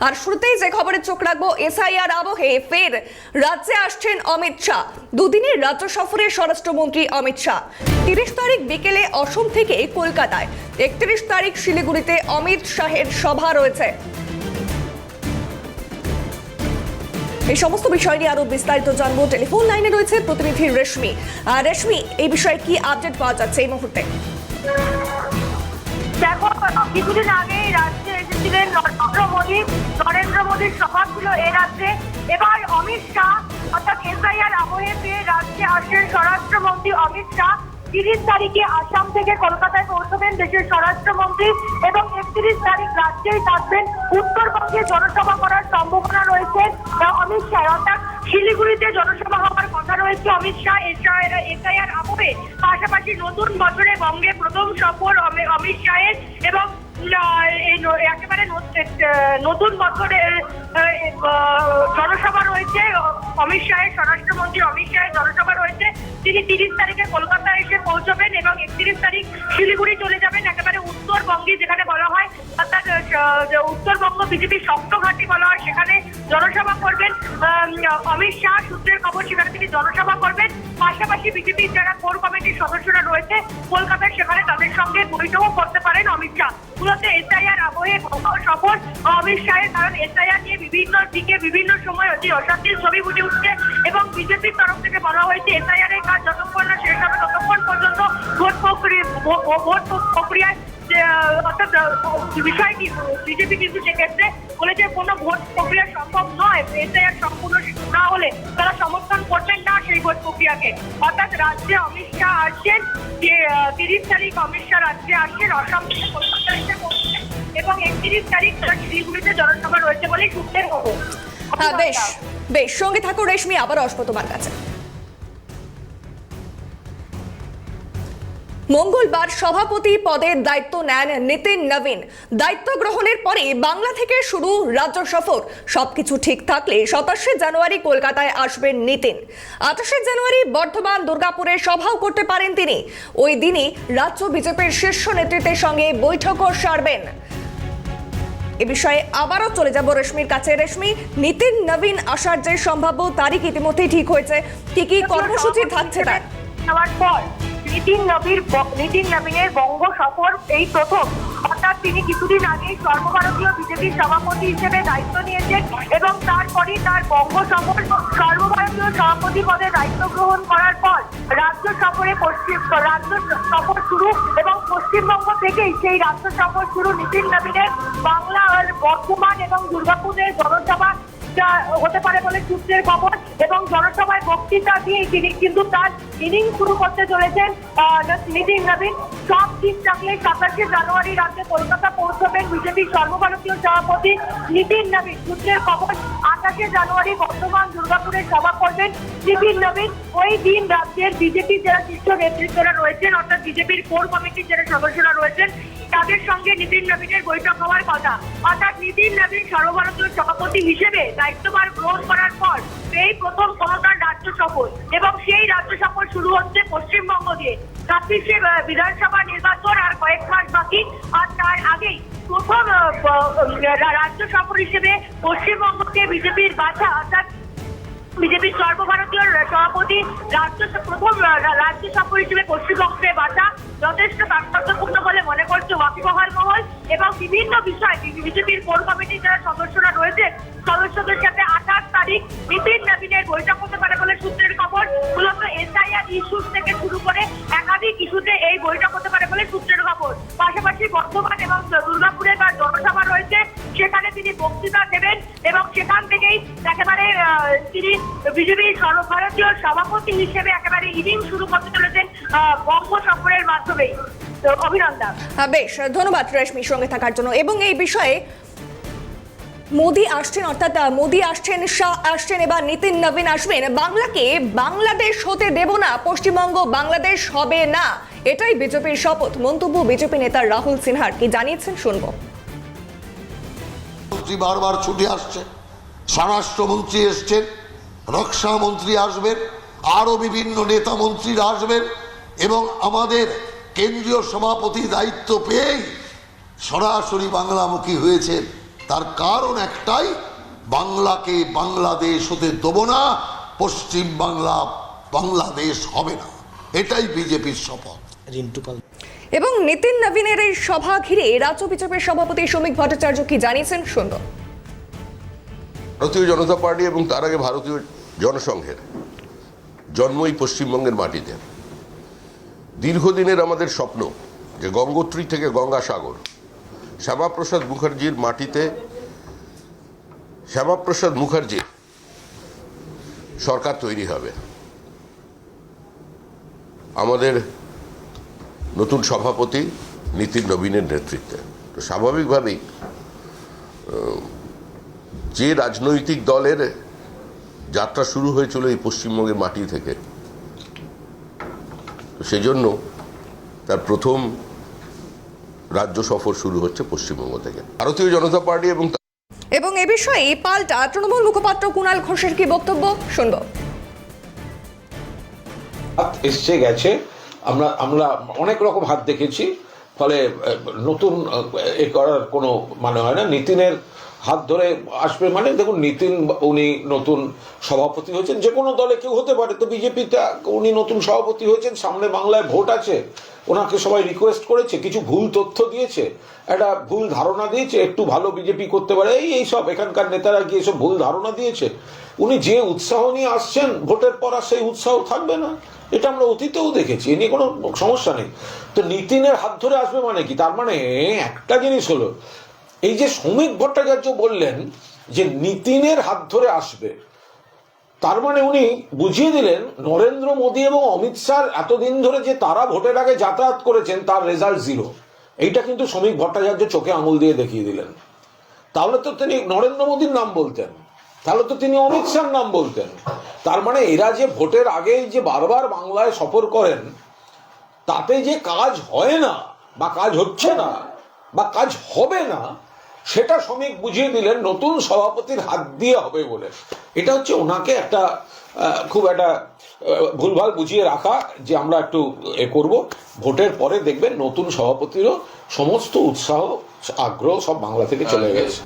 আর শুরুতেই যে খবরে চোখ রাখবো, এসআইআর আবহে ফের রাজ্যে আসছেন অমিত শাহ। দুদিনের রাজ্য সফরে স্বরাষ্ট্রমন্ত্রী অমিত শাহ 30 তারিখ বিকেলে অসম থেকে কলকাতায়, 31 তারিখ শিলিগুড়িতে অমিত শাহের সভা রয়েছে। এই সমস্ত বিষয় নিয়ে আরো বিস্তারিত জানবো। টেলিফোন লাইনে রয়েছে প্রতিনিধি রেশমি। রেশমি, এই বিষয়ে কি আপডেট পাওয়া যাচ্ছে এই মুহূর্তে? দেখো, কিছুদিন আগে রাজ্যে এসেছিলেন নরেন্দ্র মোদীর সভা ছিল এই রাজ্যে। এবার অমিত শাহ অর্থাৎ এসআইআর আবহে পেয়ে রাজ্যে আসেন স্বরাষ্ট্রমন্ত্রী অমিত শাহ। 30 তারিখে আসাম থেকে কলকাতায় পৌঁছবেন দেশের স্বরাষ্ট্রমন্ত্রী এবং 31 তারিখ রাজ্যেই থাকবেন। উত্তরবঙ্গে জনসভা করার সম্ভাবনা রয়েছে অমিত শাহ, অর্থাৎ শিলিগুড়িতে জনসভা হওয়ার কথা রয়েছে অমিত শাহ এসআইআর আবহে। পাশাপাশি নতুন বছরে বঙ্গে প্রথম সফর অমিত শাহের এবং একেবারে নতুন বছরের জনসভা রয়েছে অমিত শাহের, স্বরাষ্ট্রমন্ত্রী অমিত শাহের জনসভা রয়েছে। তিনি 30 তারিখে কলকাতায় এসে পৌঁছবেন এবং 31 তারিখ শিলিগুড়ি চলে যাবেন, একেবারে উত্তরবঙ্গে যেখানে বলা হয় অর্থাৎ উত্তরবঙ্গ বিজেপির শক্ত ঘাঁটি বলা হয়, সেখানে জনসভা করবেন অমিত শাহ। সূত্রের খবর সেখানে তিনি জনসভা করবেন। পাশাপাশি বিজেপির যারা কোর কমিটির সদস্যরা রয়েছে কলকাতায়, সেখানে তাদের সঙ্গে বৈঠকও করতে পারেন অমিত শাহ। মূলত এসআইআর আবহে সফর অমিত শাহের, কারণ এসআইআর নিয়ে বিভিন্ন দিকে বিভিন্ন সময় অতি অশান্তির ছবি ফুটে উঠছে এবং বিজেপির তরফ থেকে বলা হয়েছে এসআইআর এর কাজ যতক্ষণ না শেষ হবে ততক্ষণ পর্যন্ত ভোট প্রক্রিয়ায় অর্থাৎ বিষয়টি বিজেপি কিন্তু সেক্ষেত্রে বলেছে কোনো ভোট প্রক্রিয়া সম্ভব নয়, এসআইআর সম্পূর্ণ না হলে তারা সমর্থন করবেন না সেই ভোট প্রক্রিয়াকে। অর্থাৎ রাজ্যে অমিত শাহ আসছেন, যে 30 তারিখ অমিত শাহ রাজ্যে আসছেন, অসম থেকে কলকাতা এসে পৌঁছবেন এবং 31 তারিখ তারা শিলিগুড়িতে জনসভা রয়েছে বলেই সূত্রের খবর। বেশ বেশ, সঙ্গে থাকো রেশমি, আবার আসবো তোমার কাছে। মঙ্গলবার সভাপতি পদের দায়িত্ব নেন নিতিন নবীন। দায়িত্ব গ্রহণের পরে বাংলা থেকে শুরু রাজ্য সফর। সবকিছু ঠিক থাকলে 27 জানুয়ারি কলকাতায় আসবেন নিতিন। 28 জানুয়ারি বর্ধমান দুর্গাপুরে সভাও করতে পারেন তিনি। ওই দিনই রাজ্য বিজেপির শীর্ষ নেতৃত্বের সঙ্গে বৈঠকও সারবেন। এ বিষয়ে আবারও চলে যাব রেশমির কাছে। রেশমি, নিতিন নবীন আসার যে সম্ভাব্য তারিখ ইতিমধ্যেই ঠিক হয়েছে, কি কি কর্মসূচি থাকছে তার? নিতিন নবীনের বঙ্গ সফর এই প্রথম, অর্থাৎ তিনি কিছুদিন আগে সর্বভারতীয় বিজেপির সভাপতি হিসেবে দায়িত্ব নিয়েছেন এবং তারপরই তার বঙ্গ সফর। সর্বভারতীয় সভাপতি পদে দায়িত্ব গ্রহণ করার পর রাজ্য সফর শুরু এবং পশ্চিমবঙ্গ থেকেই সেই রাজ্য সফর শুরু নিতিন নবীনের। বাংলা আর বর্ধমান এবং দুর্গাপুরের জনসভা হতে পারে বলে সূত্রের খবর এবং জনসভায় বক্তৃতা দিয়ে তিনি কিন্তু তার ইনিংস শুরু করতে চলেছেন নিতিন নবীন। সব ঠিক থাকলে 27 জানুয়ারি রাতে কলকাতা পৌঁছবেন বিজেপির সর্বভারতীয় সভাপতি নিতিন নবীন। সূত্রের খবর 28 জানুয়ারি বর্ধমান দুর্গাপুরে সভা করবেন নিতিন নবীন। ওই দিন রাজ্যের বিজেপির যারা শীর্ষ নেতৃত্বরা রয়েছেন, অর্থাৎ বিজেপির কোর কমিটির যারা সদস্যরা রয়েছেন, তাদের সঙ্গে নিতিন নবীনের বৈঠক হওয়ার কথা। অর্থাৎ নিতিন নবীন সর্বভারতীয় সভাপতি হিসেবে দায়িত্বভার গ্রহণ করার পর এই প্রথম ক্ষমতার রাজ্য সফর এবং সেই রাজ্য সফর শুরু হচ্ছে পশ্চিমবঙ্গ দিয়ে। 26 বিধানসভা নির্বাচন আর কয়েক মাস বাকি, আর তার আগেই প্রথম রাজ্য সফর হিসেবে পশ্চিমবঙ্গকে বিজেপির বাছা, অর্থাৎ বিজেপির সর্বভারতীয় সভাপতি প্রথম রাজ্য সফর হিসেবে পশ্চিমবঙ্গে বাছা যথেষ্ট তাৎপর্যপূর্ণ বলে মনে করছে ওয়াকিবহাল মহল এবং বিভিন্ন বিষয় বিজেপির কোর কমিটির যারা সদস্যরা রয়েছে সদস্যদের সাথে 28 তারিখ নিতিন নবীনের বৈঠক হতে পারে বলে সূত্রের খবর। মূলত এসআইআর ইস্যু থেকে শুরু করে একাধিক ইস্যুতে এই বৈঠক হতে পারে বলে সূত্রের খবর। পাশাপাশি বর্ধমান এবং দুর্গাপুরে তার জনসভা রয়েছে, সেখানে তিনি বক্তৃতা দেবেন এবং সেখান থেকেই একেবারে তিনি বিজেপির সর্বভারতীয় সভাপতি হিসেবে একেবারে ইনিংস শুরু করতে চলেছেন বঙ্গ সফরের মাধ্যমেই। অভিনন্দন। বেশ, ধন্যবাদ রেশমি সঙ্গে থাকার জন্য। এবং এই বিষয়ে মোদি আসছেন, অর্থাৎ মোদি আসছেন, শাহ আসছেন, এবার নিতিন নবীন আসবেন। বাংলাকে বাংলাদেশ হতে দেব না, পশ্চিমবঙ্গ বাংলাদেশ হবে না, এটাই বিজেপির শপথ। মন্তব্য বিজেপি নেতা রাহুল সিনহার, কি জানিয়েছেন শুনবো। বারবার ছুটে আসছে, স্বরাষ্ট্রমন্ত্রী এসছেন, রক্ষা মন্ত্রী আসবেন, আরো বিভিন্ন নেতা মন্ত্রীরা আসবেন এবং আমাদের কেন্দ্রীয় সভাপতি দায়িত্ব পেয়েই সরাসরি বাংলামুখী হয়েছেন তার কারণ একটাই, বাংলাকে বাংলাদেশ হতে দেব না, পশ্চিম বাংলা বাংলাদেশ হবে না, এটাই বিজেপির শপথ। এবং নিতিন নবীনের এই সভা ঘিরে রাজ্য বিজেপির সভাপতি শ্রমিক ভট্টাচার্য কি জানিয়েছেন শুনবো। ভারতীয় জনতা পার্টি এবং তার আগে ভারতীয় জনসংঘের জন্মই পশ্চিমবঙ্গের মাটিতে। দীর্ঘদিনের আমাদের স্বপ্ন যে গঙ্গোত্রী থেকে গঙ্গাসাগর শ্যামাপ্রসাদ মুখার্জির মাটিতে শ্যামাপ্রসাদ মুখার্জির সরকার তৈরি হবে। আমাদের নতুন সভাপতি নিতিন নবীনের নেতৃত্বে। তো স্বাভাবিকভাবেই যে রাজনৈতিক দলের যাত্রা শুরু হয়েছিল এই পশ্চিমবঙ্গের মাটি থেকে, সেই জন্য তার প্রথম রাজ্য সফর শুরু হচ্ছে পশ্চিমবঙ্গ থেকে। ভারতীয় জনতা পার্টি এবং এ বিষয়ে পাল্টা তৃণমূল মুখপাত্র কুণাল ঘোষের কি বক্তব্য শুনবো। হাত এসছে গেছে, আমরা অনেক রকম হাত দেখেছি, ফলে নতুন এ করার কোনো মানে হয় না। নিতিনের হাত ধরে আসবে মানে দেখুন, নিতিন উনি নতুন সভাপতি হয়েছেন, যে কোনো দলে কেউ হতে পারে, তো বিজেপিতে উনি নতুন সভাপতি হয়েছেন, সামনে বাংলায় ভোট আছে, ওনাকে সবাই রিকোয়েস্ট করেছে, কিছু ভুল তথ্য দিয়েছে, একটা ভুল ধারণা দিয়েছে একটু ভালো বিজেপি করতে পারে, এই সব এখানকার নেতারা গিয়ে সব ভুল ধারণা দিয়েছে। উনি যে উৎসাহ নিয়ে আসছেন, ভোটের পর আর সেই উৎসাহ থাকবে না, এটা আমরা অতীতেও দেখেছি, এ নিয়ে কোনো সমস্যা নেই। তো নিতিনের হাত ধরে আসবে মানে কি, তার মানে একটা জিনিস হলো, এই যে শ্রমিক ভট্টাচার্য বললেন যে নিতিনের হাত ধরে আসবে, তার মানে উনি বুঝিয়ে দিলেন নরেন্দ্র মোদী এবং অমিত শাহ এতদিন ধরে যে তারা ভোটের আগে যাতায়াত করেছেন তার রেজাল্ট 0। এইটা কিন্তু শ্রমিক ভট্টাচার্য চোখে আঙুল দিয়ে দেখিয়ে দিলেন। তাহলে তো তিনি নরেন্দ্র মোদীর নাম বলতেন, তাহলে তো তিনি অমিত শাহর নাম বলতেন। তার মানে এরা যে ভোটের আগেই যে বারবার বাংলায় সফর করেন, তাতে যে কাজ হয় না বা কাজ হচ্ছে না বা কাজ হবে না, সেটা শ্রমিক বুঝিয়ে দিলেন নতুন সভাপতির হাত দিয়ে হবে বলে। এটা হচ্ছে ওনাকে একটা খুব একটা ভুলভাল বুঝিয়ে রাখা, যে আমরা একটু এ করব, ভোটের পরে দেখবেন নতুন সভাপতিরও সমস্ত উৎসাহ আগ্রহ সব বাংলা থেকে চলে গেছে।